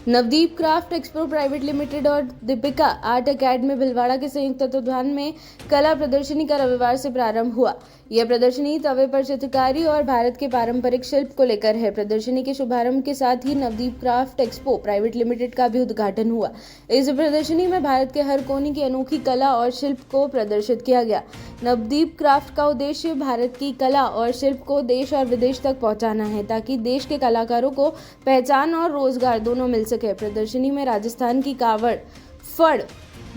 Navdeep craft expo private limited और Deepika art academy Bhilwara के संयुक्त तत्वाधान में कला प्रदर्शनी का रविवार से प्रारंभ हुआ। यह प्रदर्शनी तवे पर चित्रकारी और भारत के पारंपरिक शिल्प को लेकर है। प्रदर्शनी के शुभारंभ के साथ ही Navdeep craft expo private limited का भी उद्घाटन हुआ। इस प्रदर्शनी में भारत के हर कोने की अनोखी कला और शिल्प को प्रदर्शित किया गया। नवदीप क्राफ्ट का उद्देश्य भारत की कला और शिल्प को देश और विदेश तक पहुंचाना है, ताकि देश के कलाकारों को पहचान और रोजगार दोनों मिल सके। प्रदर्शनी में राजस्थान की कावड़, फड़,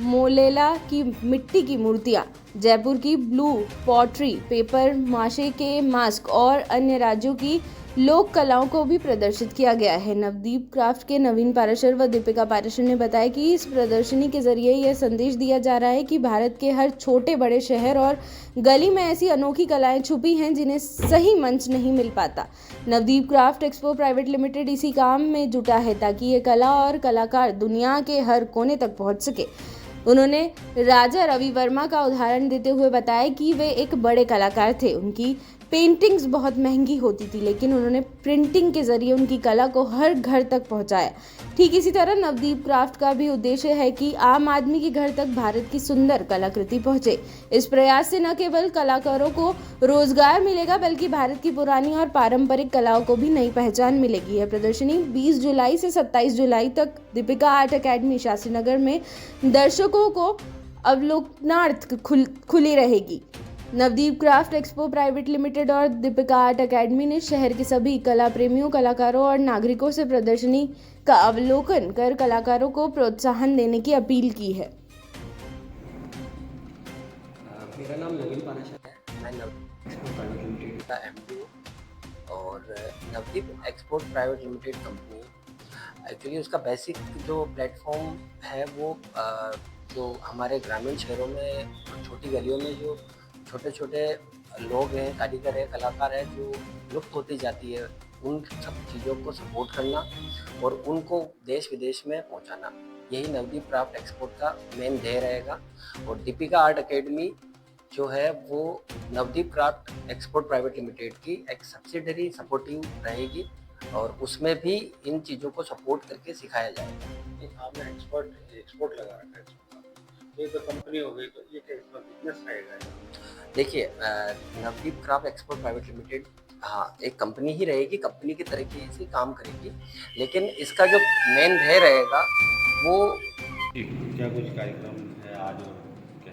मोलेला की मिट्टी की मूर्तियां, जयपुर की ब्लू पॉटरी, पेपर माशे के मास्क और अन्य राज्यों की लोक कलाओं को भी प्रदर्शित किया गया है। नवदीप क्राफ्ट के नवीन पाराशर व दीपिका पाराशर ने बताया कि इस प्रदर्शनी के जरिए यह संदेश दिया जा रहा है कि भारत के हर छोटे बड़े शहर और गली में ऐसी अनोखी कलाएं छुपी हैं जिन्हें सही मंच नहीं मिल पाता। Navdeep craft expo private limited इसी काम में जुटा है ताकि ये कला और कलाकार दुनिया के हर कोने तक पहुंच सके। उन्होंने राजा रवि वर्मा का उदाहरण देते हुए बताया कि वे एक बड़े कलाकार थे। उनकी पेंटिंग्स बहुत महंगी होती थी, लेकिन उन्होंने प्रिंटिंग के जरिए उनकी कला को हर घर तक पहुंचाया। ठीक इसी तरह नवदीप क्राफ्ट का भी उद्देश्य है कि आम आदमी के घर तक भारत की सुंदर कलाकृति पहुंचे। इस प्रयास से न केवल कलाकारों को रोजगार मिलेगा, बल्कि भारत की पुरानी और पारंपरिक कलाओं को भी नई पहचान मिलेगी। यह प्रदर्शनी 20 जुलाई से 27 जुलाई तक दीपिका आर्ट एकेडमी शास्त्रीनगर में दर्शकों को अवलोकनार्थ खुली रहेगी। Navdeep craft expo private limited और दीपिका आर्ट एकेडमी ने शहर के सभी कला प्रेमियों, कलाकारों और नागरिकों से प्रदर्शनी का अवलोकन कर कलाकारों को प्रोत्साहन देने की अपील की है। मेरा नाम नवीन पाराशर है। मैं नवदीप एक्सपोर्ट प्राइवेट लिमिटेड का एमडी हूँ और Navdeep export private limited company actually उसका बेसिक जो प्लेटफॉर्म है वो जो हमारे ग्रामीण शहरों में छोटी गलियों में जो छोटे छोटे लोग हैं, कारीगर हैं, कलाकार हैं जो लुप्त होती जाती है, उन सब चीज़ों को सपोर्ट करना और उनको देश विदेश में पहुंचाना, यही नवदीप क्राफ्ट एक्सपोर्ट का मेन ध्येय रहेगा। और दीपिका आर्ट एकेडमी जो है वो Navdeep craft export private limited की एक सब्सिडरी सपोर्टिव रहेगी और उसमें भी इन चीज़ों को सपोर्ट करके सिखाया जाएगा। आपने एक्सपोर्ट लगा रखा है, ये तो कंपनी हो गई, तो ये क्या बिजनेस रहेगा? देखिए, Navdeep craft export private limited हाँ एक कंपनी ही रहेगी, कंपनी की तरीके से काम करेगी, लेकिन इसका जो मेन ध्येय रहेगा वो क्या कुछ कार्यक्रम है आज और क्या?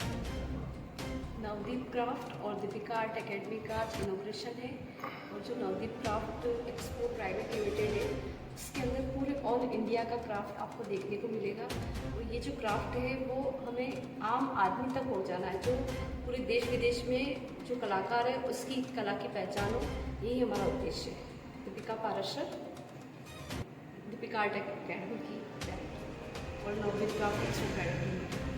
नवदीप क्राफ्ट और दीपिका आर्ट एकेडमी का इनॉग्रेशन है और जो Navdeep craft expo private limited है इसके अंदर पूरे ऑल इंडिया का क्राफ्ट आपको देखने को मिलेगा। और ये जो क्राफ्ट है वो हमें आम आदमी तक पहुंचाना है, जो पूरे देश विदेश में जो कलाकार है उसकी कला की पहचान हो, यही हमारा उद्देश्य है। दीपिका पाराशर, दीपिका आर्ट एकेडमी की और Navdeep craft expo private limited.